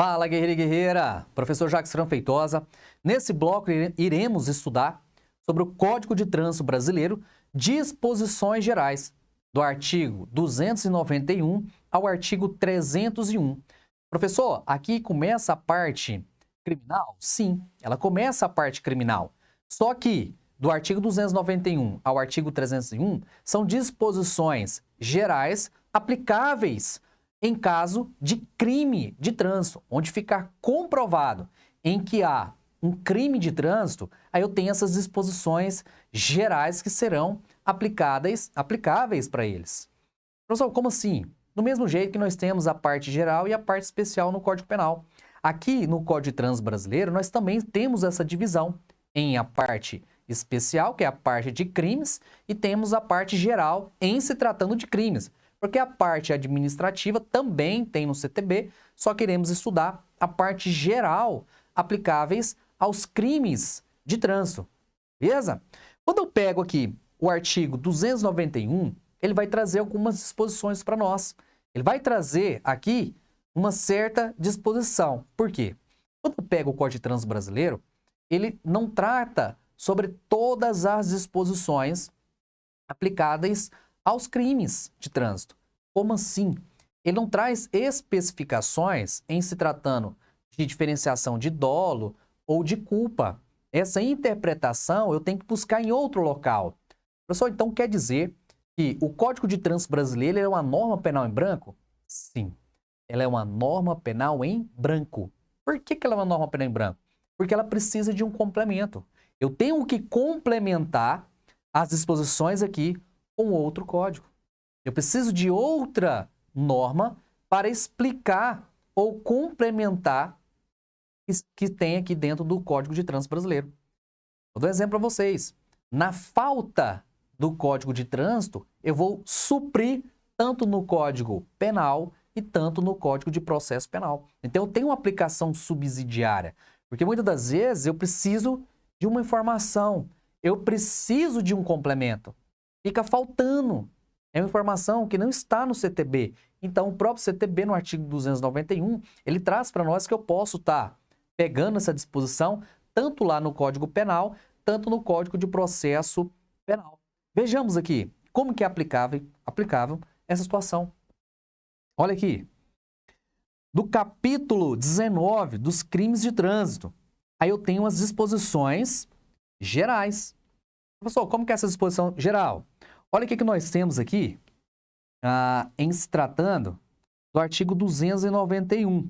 Fala, guerreiro e guerreira! Professor Jacques Feitosa. Nesse bloco, iremos estudar sobre o Código de Trânsito Brasileiro, disposições gerais, do artigo 291 ao artigo 301. Professor, aqui começa a parte criminal? Sim, ela começa a parte criminal. Só que, do artigo 291 ao artigo 301, são disposições gerais aplicáveis em caso de crime de trânsito, onde ficar comprovado em que há um crime de trânsito, aí eu tenho essas disposições gerais que serão aplicáveis para eles. Professor, como assim? Do mesmo jeito que nós temos a parte geral e a parte especial no Código Penal. Aqui no Código de Trânsito Brasileiro, nós também temos essa divisão em a parte especial, que é a parte de crimes, e temos a parte geral em se tratando de crimes. Porque a parte administrativa também tem no CTB, só queremos estudar a parte geral aplicáveis aos crimes de trânsito, beleza? Quando eu pego aqui o artigo 291, ele vai trazer algumas disposições para nós. Ele vai trazer aqui uma certa disposição. Por quê? Quando eu pego o Código de Trânsito Brasileiro, ele não trata sobre todas as disposições aplicáveis aos crimes de trânsito. Como assim? Ele não traz especificações em se tratando de diferenciação de dolo ou de culpa. Essa interpretação eu tenho que buscar em outro local. Professor, então quer dizer que o Código de Trânsito Brasileiro é uma norma penal em branco? Sim, ela é uma norma penal em branco. Por que ela é uma norma penal em branco? Porque ela precisa de um complemento. Eu tenho que complementar as disposições aqui com outro código. Eu preciso de outra norma para explicar ou complementar que tem aqui dentro do Código de Trânsito Brasileiro. Vou dar um exemplo para vocês. Na falta do Código de Trânsito, eu vou suprir tanto no Código Penal e tanto no Código de Processo Penal. Então, eu tenho uma aplicação subsidiária, porque muitas das vezes eu preciso de uma informação, eu preciso de um complemento. Fica faltando. É uma informação que não está no CTB. Então, o próprio CTB, no artigo 291, ele traz para nós que eu posso estar pegando essa disposição, tanto lá no Código Penal, tanto no Código de Processo Penal. Vejamos aqui como que é aplicável essa situação. Olha aqui. Do capítulo 19 dos crimes de trânsito, aí eu tenho as disposições gerais. Professor, como que é essa disposição geral? Olha o que nós temos aqui, em se tratando do artigo 291.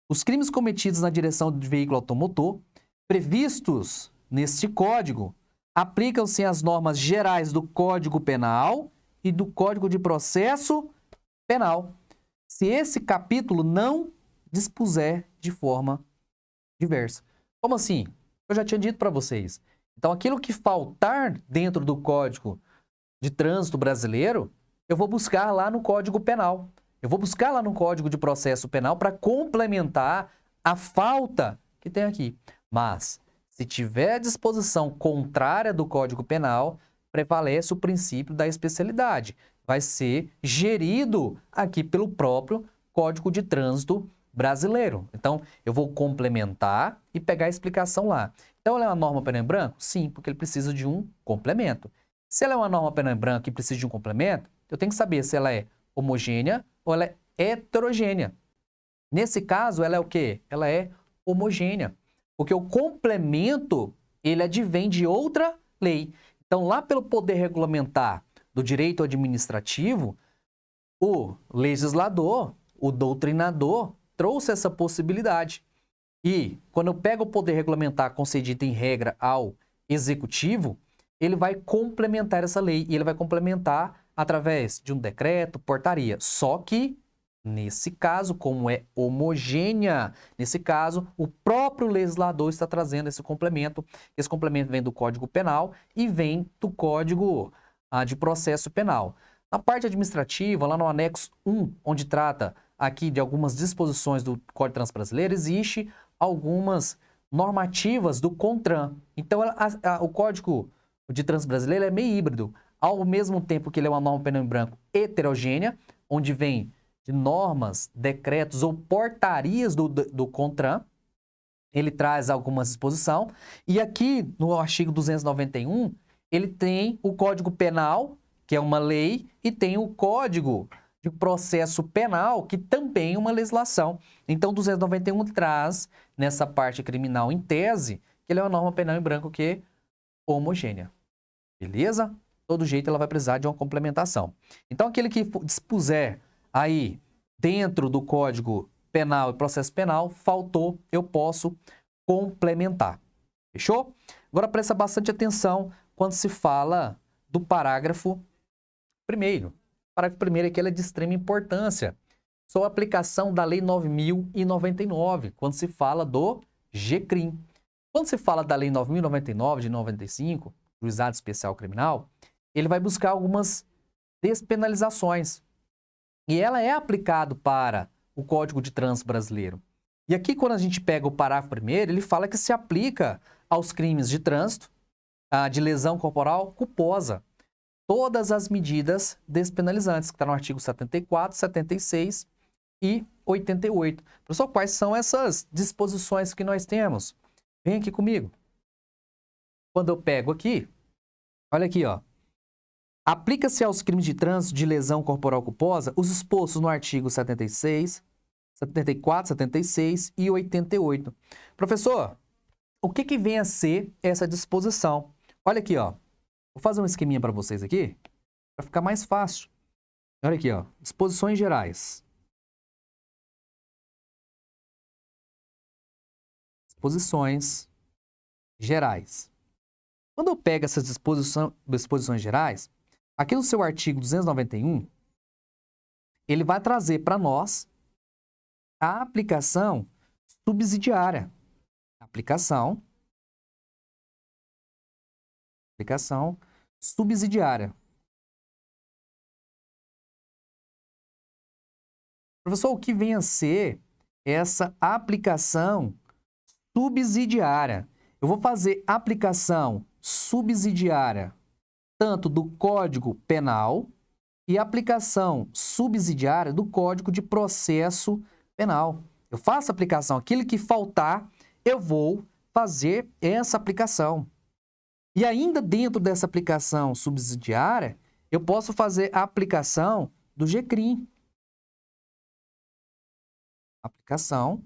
Os crimes cometidos na direção de veículo automotor, previstos neste código, aplicam-se às normas gerais do Código Penal e do Código de Processo Penal, se esse capítulo não dispuser de forma diversa. Como assim? Eu já tinha dito para vocês. Então, aquilo que faltar dentro do Código de Trânsito Brasileiro, eu vou buscar lá no Código Penal. Eu vou buscar lá no Código de Processo Penal para complementar a falta que tem aqui. Mas, se tiver disposição contrária do Código Penal, prevalece o princípio da especialidade. Vai ser gerido aqui pelo próprio Código de Trânsito Brasileiro. Então, eu vou complementar e pegar a explicação lá. Então, ela é uma norma penal em branco? Sim, porque ele precisa de um complemento. Se ela é uma norma penal em branco e precisa de um complemento, eu tenho que saber se ela é homogênea ou ela é heterogênea. Nesse caso, ela é o quê? Ela é homogênea, porque o complemento, ele advém de outra lei. Então, lá pelo poder regulamentar do direito administrativo, o legislador, o doutrinador, trouxe essa possibilidade. E, quando eu pego o poder regulamentar concedido em regra ao executivo, ele vai complementar essa lei, e ele vai complementar através de um decreto, portaria. Só que, nesse caso, como é homogênea, nesse caso, o próprio legislador está trazendo esse complemento. Esse complemento vem do Código Penal e vem do Código de Processo Penal. Na parte administrativa, lá no anexo 1, onde trata aqui de algumas disposições do Código de Trânsito Brasileiro, existe algumas normativas do CONTRAN. Então, o Código de Trânsito Brasileiro é meio híbrido. Ao mesmo tempo que ele é uma norma penal em branco heterogênea, onde vem de normas, decretos ou portarias do CONTRAN. Ele traz algumas disposições. E aqui, no artigo 291, ele tem o Código Penal, que é uma lei, e tem o Código de Processo Penal, que também é uma legislação. Então, 291 traz, nessa parte criminal em tese, que ele é uma norma penal em branco que é homogênea. Beleza? Todo jeito ela vai precisar de uma complementação. Então, aquele que dispuser aí dentro do Código Penal e Processo Penal, faltou, eu posso complementar. Fechou? Agora presta bastante atenção quando se fala do parágrafo primeiro. O parágrafo primeiro aqui é de extrema importância. Só a aplicação da Lei 9.099, quando se fala do GCRIM. Quando se fala da Lei 9.099, de 95, Juizado Especial Criminal, ele vai buscar algumas despenalizações. E ela é aplicado para o Código de Trânsito Brasileiro. E aqui, quando a gente pega o parágrafo primeiro, ele fala que se aplica aos crimes de trânsito, de lesão corporal culposa, todas as medidas despenalizantes, que está no artigo 74, 76 e 88. Professor, quais são essas disposições que nós temos? Vem aqui comigo. Quando eu pego aqui, olha aqui, ó. Aplica-se aos crimes de trânsito de lesão corporal culposa os expostos no artigo 76, 74, 76 e 88. Professor, o que vem a ser essa disposição? Olha aqui, ó. Vou fazer um esqueminha para vocês aqui, para ficar mais fácil. Olha aqui, ó. Disposições gerais. Disposições gerais. Quando eu pego essas disposições gerais, aqui no seu artigo 291, ele vai trazer para nós a aplicação subsidiária. Aplicação subsidiária. Professor, o que vem a ser essa aplicação subsidiária? Eu vou fazer aplicação subsidiária tanto do Código Penal e aplicação subsidiária do Código de Processo Penal. Eu faço a aplicação. Aquilo que faltar, eu vou fazer essa aplicação. E ainda dentro dessa aplicação subsidiária, eu posso fazer a aplicação do GCRIM. Aplicação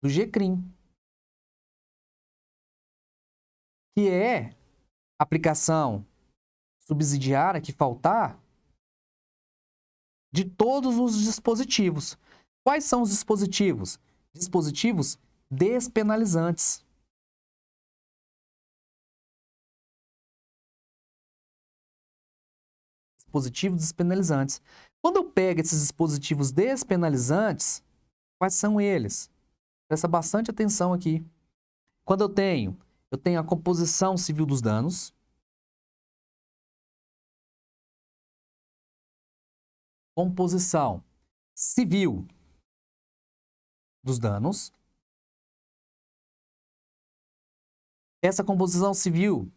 do GCRIM. Que é aplicação subsidiária que faltar de todos os dispositivos. Quais são os dispositivos? Dispositivos despenalizantes. Dispositivos despenalizantes. Quando eu pego esses dispositivos despenalizantes, quais são eles? Presta bastante atenção aqui. Quando eu tenho a composição civil dos danos, composição civil dos danos. Essa composição civil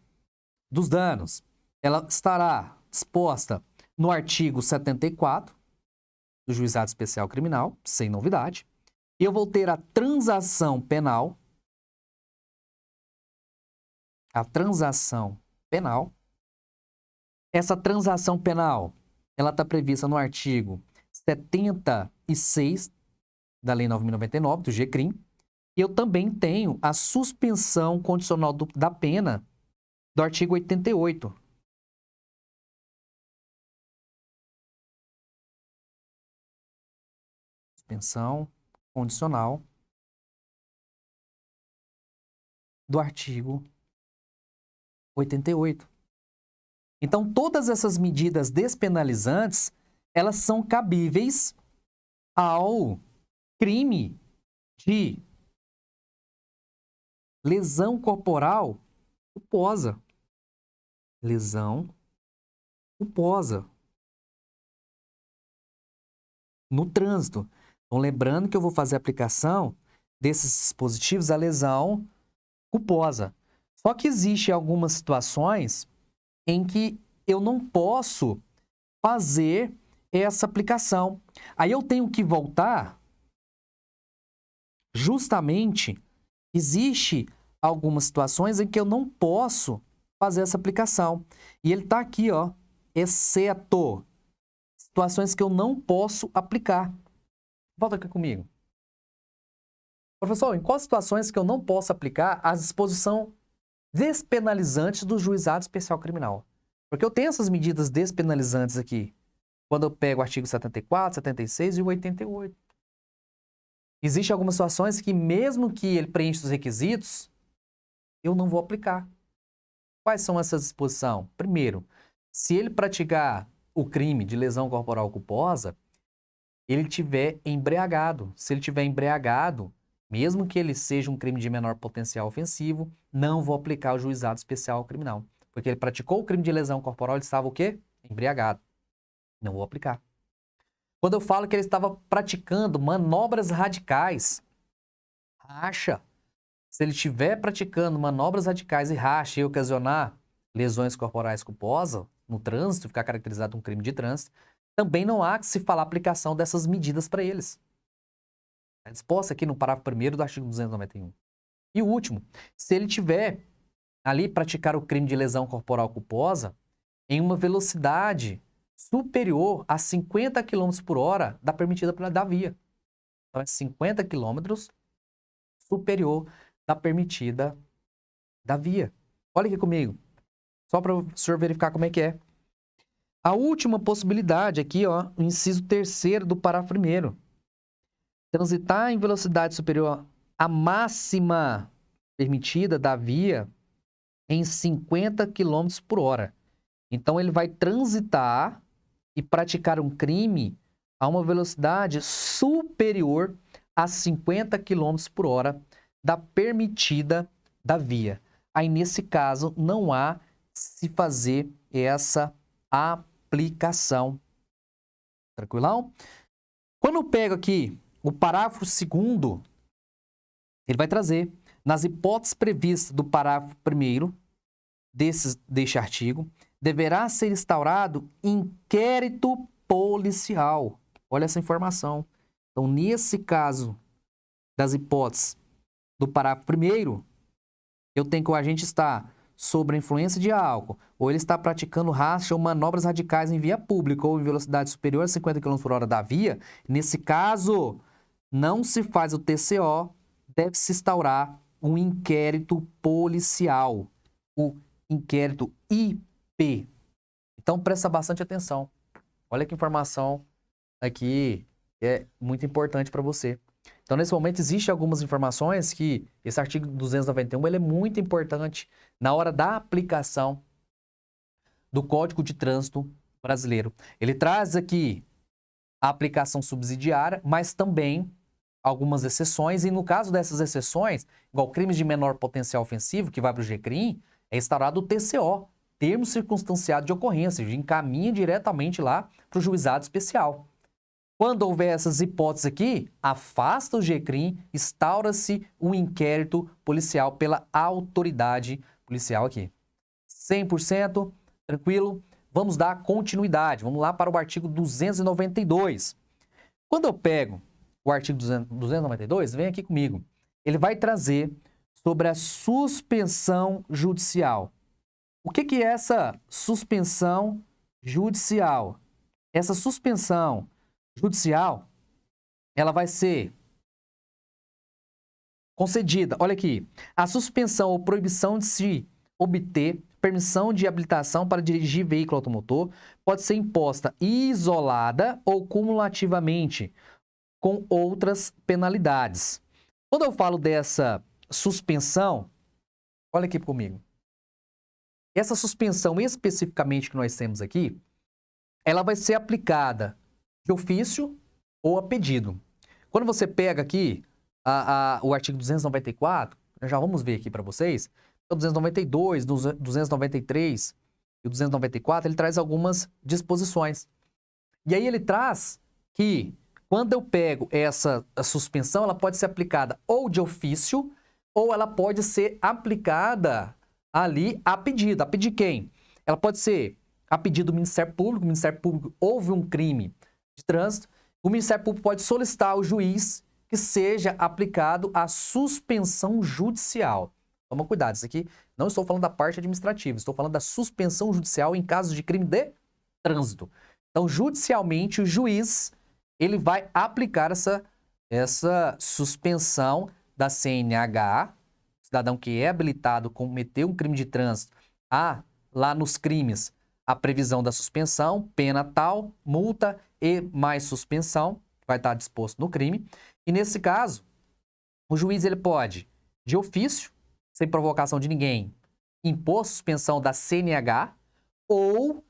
dos danos, ela estará disposta no artigo 74 do Juizado Especial Criminal, sem novidade. E eu vou ter a transação penal. A transação penal. Essa transação penal, ela está prevista no artigo 76 da Lei 9.099, do GCRIM. E eu também tenho a suspensão condicional da pena do artigo 88. Suspensão condicional do artigo 88. Então, todas essas medidas despenalizantes, elas são cabíveis ao crime de lesão corporal culposa. Lesão culposa no trânsito. Então, lembrando que eu vou fazer a aplicação desses dispositivos à lesão culposa. Só que existe algumas situações em que eu não posso fazer essa aplicação. Aí eu tenho que voltar, justamente, existe algumas situações em que eu não posso fazer essa aplicação. E ele está aqui, ó, exceto situações que eu não posso aplicar. Volta aqui comigo. Professor, em quais situações que eu não posso aplicar a disposição despenalizante do juizado especial criminal? Porque eu tenho essas medidas despenalizantes aqui, quando eu pego o artigo 74, 76 e o 88. Existem algumas situações que, mesmo que ele preencha os requisitos, eu não vou aplicar. Quais são essas disposições? Primeiro, se ele praticar o crime de lesão corporal culposa, ele tiver embriagado. Se ele tiver embriagado, mesmo que ele seja um crime de menor potencial ofensivo, não vou aplicar o juizado especial criminal. Porque ele praticou o crime de lesão corporal, ele estava o quê? Embriagado. Não vou aplicar. Quando eu falo que ele estava praticando manobras radicais, racha. Se ele estiver praticando manobras radicais e racha e ocasionar lesões corporais culposas no trânsito, ficar caracterizado um crime de trânsito, também não há que se falar aplicação dessas medidas para eles. É disposta aqui no parágrafo 1º do artigo 291. E o último, se ele tiver ali praticar o crime de lesão corporal culposa em uma velocidade superior a 50 km por hora da permitida da via. Então, é 50 km superior da permitida da via. Olha aqui comigo, só para o senhor verificar como é que é. A última possibilidade aqui, ó, o inciso 3º do parágrafo 1º. Transitar em velocidade superior à máxima permitida da via em 50 km por hora. Então, ele vai transitar e praticar um crime a uma velocidade superior a 50 km por hora da permitida da via. Aí, nesse caso, não há se fazer essa aplicação. Tranquilão? Quando eu pego aqui o parágrafo 2º, ele vai trazer, nas hipóteses previstas do parágrafo 1º deste artigo, deverá ser instaurado inquérito policial. Olha essa informação. Então, nesse caso das hipóteses do parágrafo 1º, eu tenho que o agente está sob a influência de álcool, ou ele está praticando racha ou manobras radicais em via pública ou em velocidade superior a 50 km por hora da via. Nesse caso, não se faz o TCO, deve-se instaurar um inquérito policial, o inquérito IP. Então, presta bastante atenção. Olha que informação aqui é muito importante para você. Então, nesse momento, existem algumas informações que esse artigo 291 ele é muito importante na hora da aplicação do Código de Trânsito Brasileiro. Ele traz aqui a aplicação subsidiária, mas também algumas exceções, e no caso dessas exceções, igual crimes de menor potencial ofensivo, que vai para o GCRIM, é instaurado o TCO, termo circunstanciado de ocorrência, encaminha diretamente lá para o juizado especial. Quando houver essas hipóteses aqui, afasta o GCRIM, instaura-se um inquérito policial pela autoridade policial aqui. 100% tranquilo? Vamos dar continuidade. Vamos lá para o artigo 292. Quando eu pego o artigo 292, vem aqui comigo. Ele vai trazer sobre a suspensão judicial. O que é essa suspensão judicial? Essa suspensão judicial, ela vai ser concedida. Olha aqui. A suspensão ou proibição de se obter permissão de habilitação para dirigir veículo automotor pode ser imposta isolada ou cumulativamente com outras penalidades. Quando eu falo dessa suspensão, olha aqui comigo. Essa suspensão especificamente que nós temos aqui, ela vai ser aplicada de ofício ou a pedido. Quando você pega aqui o artigo 294, já vamos ver aqui para vocês, o 292, 293 e o 294, ele traz algumas disposições. E aí ele traz que quando eu pego a suspensão, ela pode ser aplicada ou de ofício, ou ela pode ser aplicada ali a pedido. A pedir quem? Ela pode ser a pedido do Ministério Público, o Ministério Público houve um crime de trânsito, o Ministério Público pode solicitar ao juiz que seja aplicado a suspensão judicial. Toma cuidado, isso aqui não estou falando da parte administrativa, estou falando da suspensão judicial em casos de crime de trânsito. Então, judicialmente, o juiz ele vai aplicar essa suspensão da CNH, cidadão que é habilitado a cometer um crime de trânsito, lá nos crimes, a previsão da suspensão, pena tal, multa e mais suspensão, vai estar disposto no crime. E nesse caso, o juiz ele pode, de ofício, sem provocação de ninguém, impor suspensão da CNH ou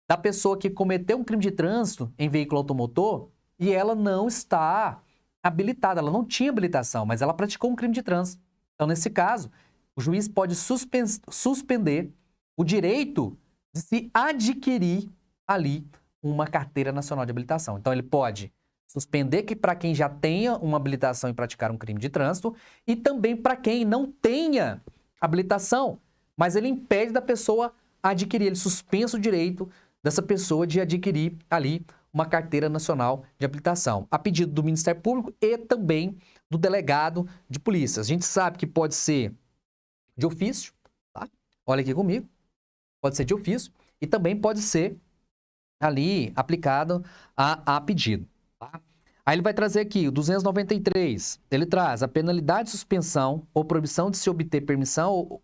da pessoa que cometeu um crime de trânsito em veículo automotor e ela não está habilitada, ela não tinha habilitação, mas ela praticou um crime de trânsito. Então, nesse caso, o juiz pode suspender o direito de se adquirir ali uma carteira nacional de habilitação. Então, ele pode suspender que para quem já tenha uma habilitação em praticar um crime de trânsito e também para quem não tenha habilitação, mas ele impede da pessoa adquirir, ele suspensa o direito dessa pessoa de adquirir ali uma carteira nacional de habilitação, a pedido do Ministério Público e também do delegado de polícia. A gente sabe que pode ser de ofício, tá? Olha aqui comigo, pode ser de ofício e também pode ser ali aplicado a pedido. Tá? Aí ele vai trazer aqui o 293, ele traz a penalidade de suspensão ou proibição de se obter permissão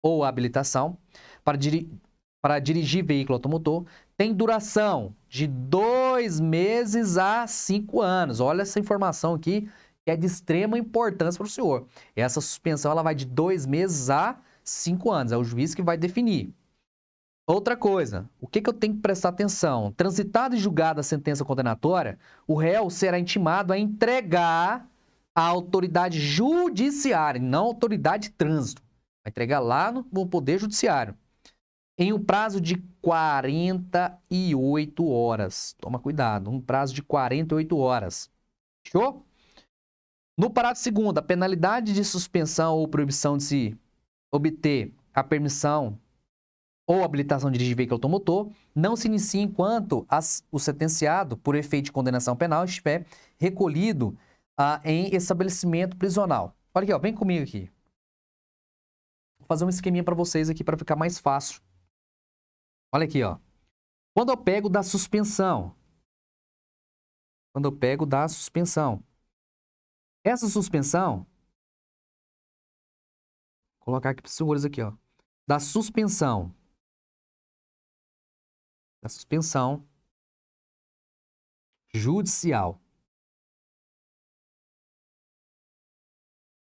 ou habilitação para dirigir veículo automotor, tem duração de 2 meses a 5 anos. Olha essa informação aqui, que é de extrema importância para o senhor. Essa suspensão ela vai de 2 meses a 5 anos, é o juiz que vai definir. Outra coisa, o que eu tenho que prestar atenção? Transitada e julgada a sentença condenatória, o réu será intimado a entregar à autoridade judiciária, não à autoridade de trânsito. Vai entregar lá no Poder Judiciário, em um prazo de 48 horas. Toma cuidado, um prazo de 48 horas. Fechou? No parágrafo 2º, a penalidade de suspensão ou proibição de se obter a permissão ou habilitação de dirigir veículo automotor não se inicia enquanto o sentenciado, por efeito de condenação penal, estiver recolhido em estabelecimento prisional. Olha aqui, ó, vem comigo aqui. Vou fazer um esqueminha para vocês aqui para ficar mais fácil. Olha aqui, ó. Quando eu pego da suspensão, essa suspensão, vou colocar aqui para os senhores aqui, ó, da suspensão judicial.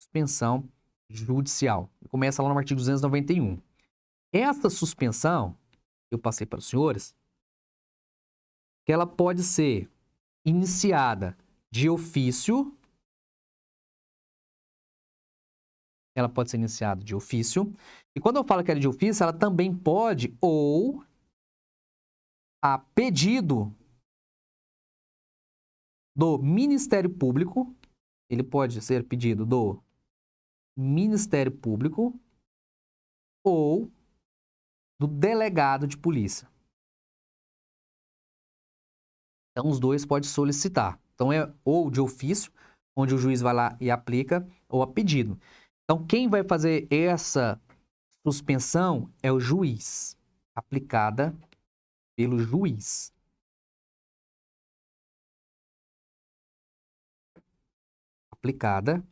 Suspensão judicial. Começa lá no artigo 291. Essa suspensão, eu passei para os senhores, que ela pode ser iniciada de ofício. Ela pode ser iniciada de ofício. E quando eu falo que ela é de ofício, ela também pode, ou a pedido do Ministério Público, ele pode ser pedido do Ministério Público ou do delegado de polícia. Então, os dois podem solicitar. Então, é ou de ofício, onde o juiz vai lá e aplica, ou a pedido. Então, quem vai fazer essa suspensão é o juiz, aplicada pelo juiz. Aplicada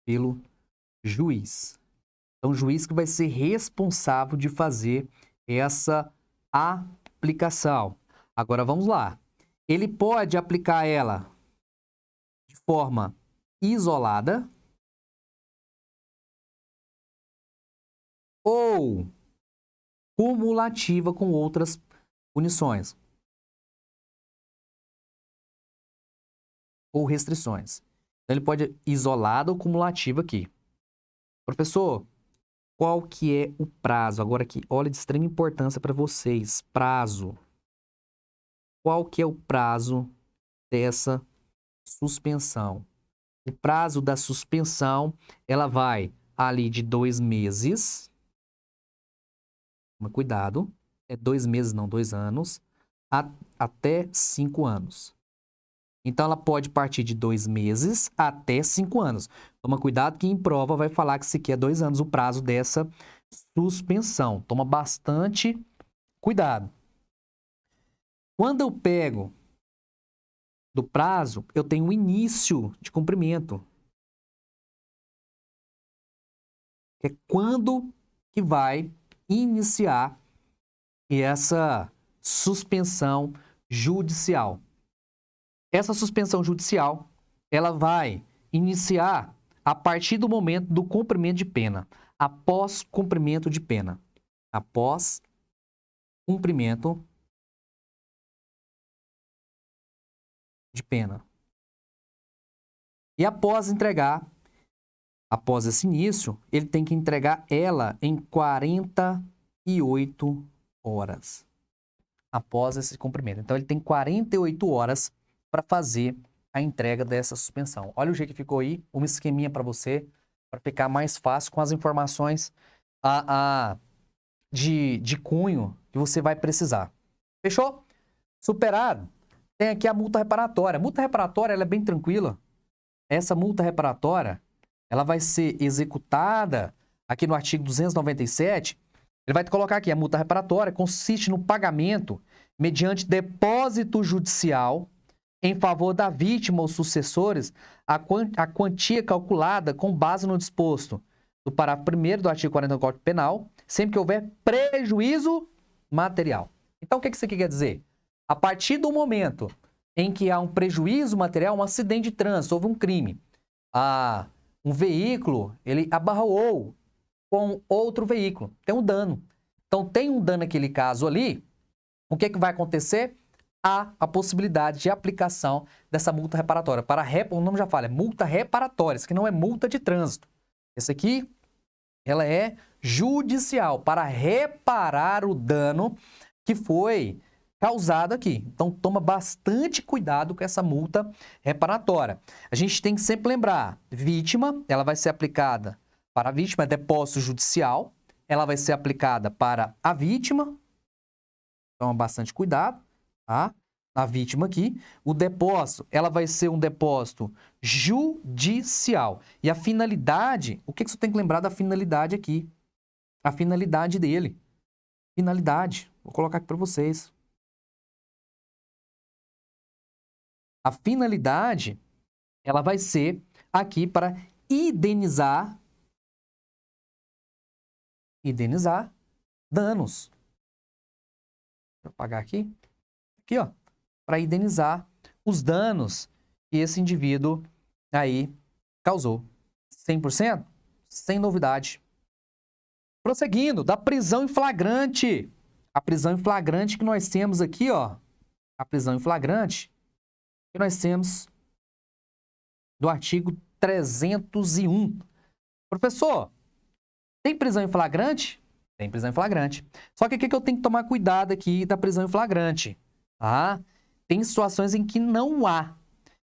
pelo juiz. Então, o juiz que vai ser responsável de fazer essa aplicação. Agora, vamos lá. Ele pode aplicar ela de forma isolada ou cumulativa com outras punições ou restrições. Então, ele pode isolado ou cumulativo aqui. Professor, qual que é o prazo? Agora aqui, olha, de extrema importância para vocês. Prazo. Qual que é o prazo dessa suspensão? O prazo da suspensão, ela vai ali de 2 meses. Toma cuidado. É 2 meses, não 2 anos. Até 5 anos. Então, ela pode partir de 2 meses até 5 anos. Toma cuidado que em prova vai falar que isso aqui é 2 anos o prazo dessa suspensão. Toma bastante cuidado. Quando eu pego do prazo, eu tenho o início de cumprimento. Que é quando que vai iniciar essa suspensão judicial. Essa suspensão judicial, ela vai iniciar a partir do momento do cumprimento de pena. Após cumprimento de pena. Após cumprimento de pena. E após esse início, ele tem que entregar ela em 48 horas. Após esse cumprimento. Então, ele tem 48 horas para fazer a entrega dessa suspensão. Olha o jeito que ficou aí, uma esqueminha para você, para ficar mais fácil com as informações de cunho que você vai precisar. Fechou? Superado. Tem aqui a multa reparatória. A multa reparatória ela é bem tranquila. Essa multa reparatória ela vai ser executada aqui no artigo 297. Ele vai te colocar aqui, a multa reparatória consiste no pagamento mediante depósito judicial em favor da vítima ou sucessores a quantia calculada com base no disposto do parágrafo 1º do artigo 40 do Código Penal, sempre que houver prejuízo material. Então, o que isso aqui quer dizer? A partir do momento em que há um prejuízo material, um acidente de trânsito, houve um crime, um veículo, ele abarroou com outro veículo, tem um dano. Então, tem um dano naquele caso ali, o que vai acontecer? Há a possibilidade de aplicação dessa multa reparatória. O nome já fala, é multa reparatória, isso aqui não é multa de trânsito. Esse aqui, ela é judicial, para reparar o dano que foi causado aqui. Então, toma bastante cuidado com essa multa reparatória. A gente tem que sempre lembrar, vítima, ela vai ser aplicada para a vítima, é depósito judicial, ela vai ser aplicada para a vítima, toma bastante cuidado, tá? A vítima aqui, o depósito, ela vai ser um depósito judicial. E a finalidade, o que você tem que lembrar da finalidade aqui? A finalidade dele. Finalidade, vou colocar aqui para vocês. A finalidade, ela vai ser aqui para indenizar danos. Deixa eu apagar aqui. Aqui, ó. Para indenizar os danos que esse indivíduo aí causou. 100%? Sem novidade. Prosseguindo, da prisão em flagrante. A prisão em flagrante que nós temos aqui, ó. A prisão em flagrante que nós temos do artigo 301. Professor, tem prisão em flagrante? Tem prisão em flagrante. Só que o que eu tenho que tomar cuidado aqui da prisão em flagrante? Tem situações em que não há.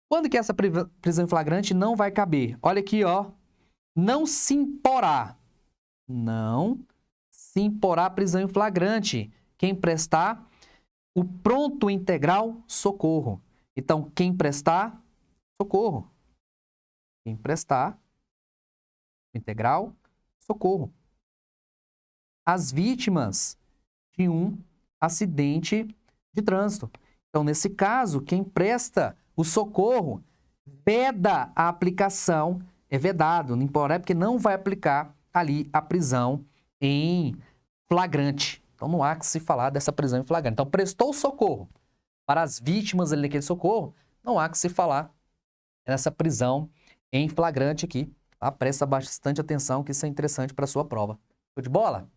Quando que essa prisão em flagrante não vai caber? Olha aqui, ó. Não se imporá. Não se imporá prisão em flagrante. Quem prestar o pronto integral socorro. Então, quem prestar socorro. Quem prestar integral socorro. As vítimas de um acidente de trânsito. Então, nesse caso, quem presta o socorro veda a aplicação, é vedado, não importa, porque não vai aplicar ali a prisão em flagrante. Então, não há que se falar dessa prisão em flagrante. Então, prestou socorro para as vítimas ali naquele socorro, não há que se falar nessa prisão em flagrante aqui. Tá? Presta bastante atenção, que isso é interessante para a sua prova. Show de bola?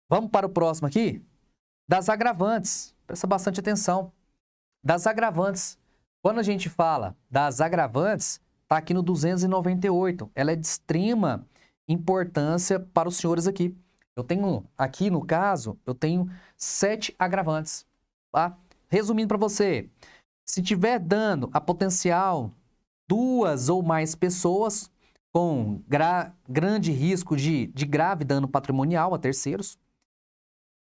Vamos para o próximo aqui? Das agravantes. Presta bastante atenção. Das agravantes. Quando a gente fala das agravantes, está aqui no 298. Ela é de extrema importância para os senhores aqui. Eu tenho, aqui no caso, eu tenho 7 agravantes. Tá? Resumindo para você, se tiver dano a potencial 2 ou mais pessoas, com grande risco de grave dano patrimonial a terceiros.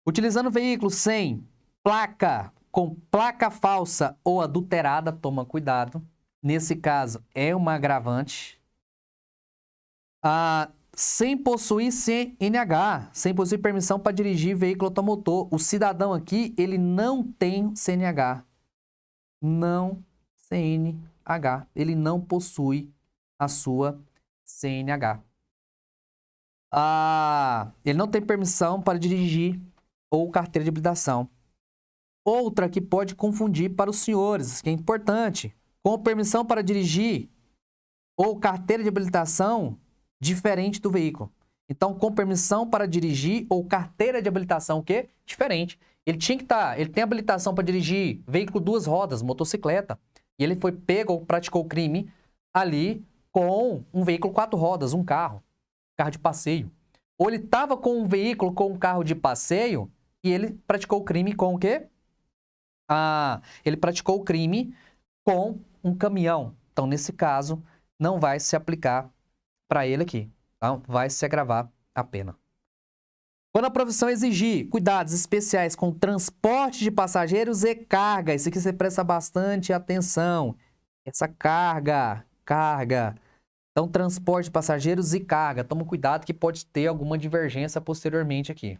Utilizando veículo sem placa, com placa falsa ou adulterada, toma cuidado. Nesse caso, é uma agravante. Sem possuir CNH, sem possuir permissão para dirigir veículo automotor. O cidadão aqui, ele não tem CNH. Não CNH. Ele não possui a sua CNH. Ele não tem permissão para dirigir ou carteira de habilitação. Outra que pode confundir para os senhores, que é importante. Com permissão para dirigir ou carteira de habilitação diferente do veículo. Então, com permissão para dirigir ou carteira de habilitação, o quê? Diferente. Ele tinha que estar, ele tem habilitação para dirigir veículo 2 rodas, motocicleta, e ele foi pego ou praticou crime ali com um veículo 4 rodas, um carro de passeio. Ou ele estava com um veículo com um carro de passeio e ele praticou o crime com o quê? Ele praticou o crime com um caminhão. Então, nesse caso, não vai se aplicar para ele aqui. Tá? Vai se agravar a pena. Quando a profissão exigir cuidados especiais com transporte de passageiros e carga, isso aqui você presta bastante atenção. Essa carga. Então, transporte de passageiros e carga. Toma cuidado que pode ter alguma divergência posteriormente aqui.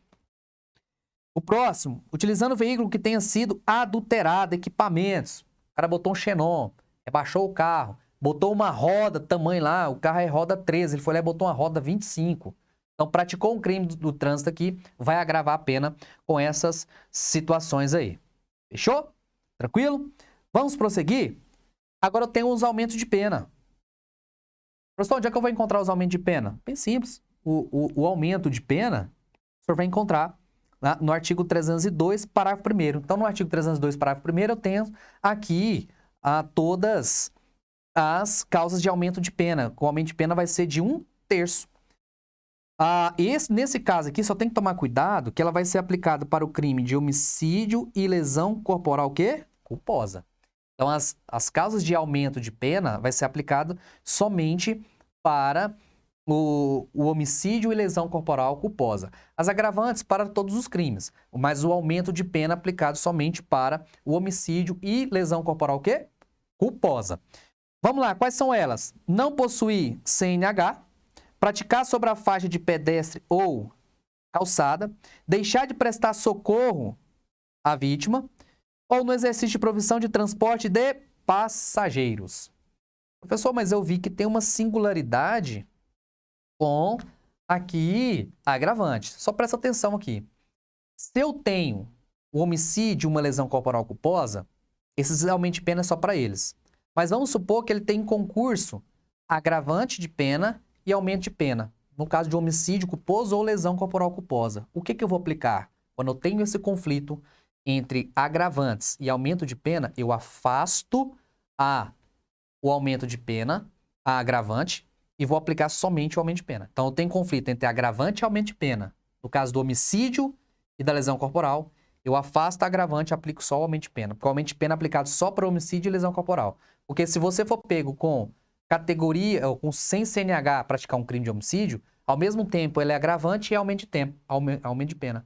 O próximo, utilizando veículo que tenha sido adulterado, equipamentos. O cara botou um xenon, rebaixou o carro, botou uma roda, tamanho lá, o carro é roda 13, ele foi lá e botou uma roda 25. Então, praticou um crime do trânsito aqui, vai agravar a pena com essas situações aí. Fechou? Tranquilo? Vamos prosseguir? Agora eu tenho os aumentos de pena. Professor, onde é que eu vou encontrar os aumentos de pena? Bem simples. O aumento de pena, o senhor vai encontrar no artigo 302, parágrafo 1º. Então, no artigo 302, parágrafo 1º, eu tenho aqui todas as causas de aumento de pena. O aumento de pena vai ser de 1/3. Nesse caso aqui, só tem que tomar cuidado que ela vai ser aplicada para o crime de homicídio e lesão corporal o quê? Culposa. Então, as causas de aumento de pena vai ser aplicado somente para o homicídio e lesão corporal culposa. As agravantes para todos os crimes, mas o aumento de pena aplicado somente para o homicídio e lesão corporal o quê? Culposa. Vamos lá, quais são elas? Não possuir CNH, praticar sobre a faixa de pedestre ou calçada, deixar de prestar socorro à vítima, ou no exercício de profissão de transporte de passageiros. Professor, mas eu vi que tem uma singularidade com aqui a agravante. Só presta atenção aqui. Se eu tenho o homicídio e uma lesão corporal culposa, esses aumentos de pena é só para eles. Mas vamos supor que ele tem em concurso agravante de pena e aumento de pena. No caso de homicídio culposo ou lesão corporal culposa. O que eu vou aplicar? Quando eu tenho esse conflito entre agravantes e aumento de pena, eu afasto o aumento de pena, a agravante, e vou aplicar somente o aumento de pena. Então, eu tenho conflito entre agravante e aumento de pena. No caso do homicídio e da lesão corporal, eu afasto a agravante e aplico só o aumento de pena. Porque o aumento de pena é aplicado só para homicídio e lesão corporal. Porque se você for pego com categoria, ou com sem CNH praticar um crime de homicídio, ao mesmo tempo ele é agravante e aumento de pena.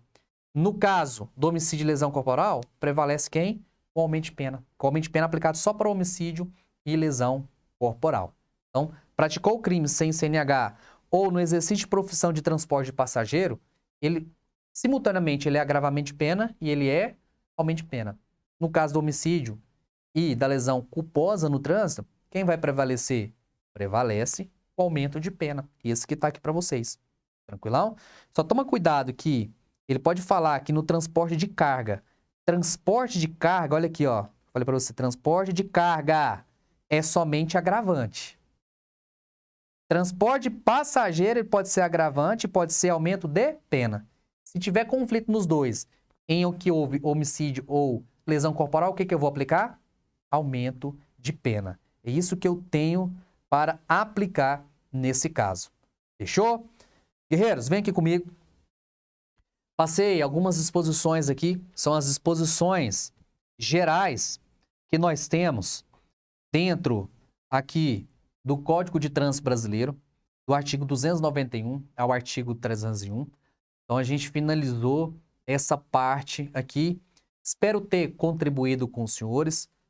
No caso do homicídio e lesão corporal, prevalece quem? O aumento de pena. O aumento de pena é aplicado só para homicídio e lesão corporal. Então, praticou o crime sem CNH ou no exercício de profissão de transporte de passageiro, ele, simultaneamente, ele é agravamento de pena e ele é aumento de pena. No caso do homicídio e da lesão culposa no trânsito, quem vai prevalecer? Prevalece o aumento de pena. Esse que está aqui para vocês. Tranquilão? Só toma cuidado que ele pode falar que no transporte de carga. Transporte de carga, olha aqui, ó. Falei para você, transporte de carga é somente agravante. Transporte passageiro ele pode ser agravante, pode ser aumento de pena. Se tiver conflito nos dois, em que houve homicídio ou lesão corporal, o que eu vou aplicar? Aumento de pena. É isso que eu tenho para aplicar nesse caso. Fechou? Guerreiros, vem aqui comigo. Passei algumas disposições aqui, são as disposições gerais que nós temos dentro aqui do Código de Trânsito Brasileiro. do artigo 291 ao artigo 301. Então, a gente finalizou essa parte aqui. Espero ter contribuído com os senhores.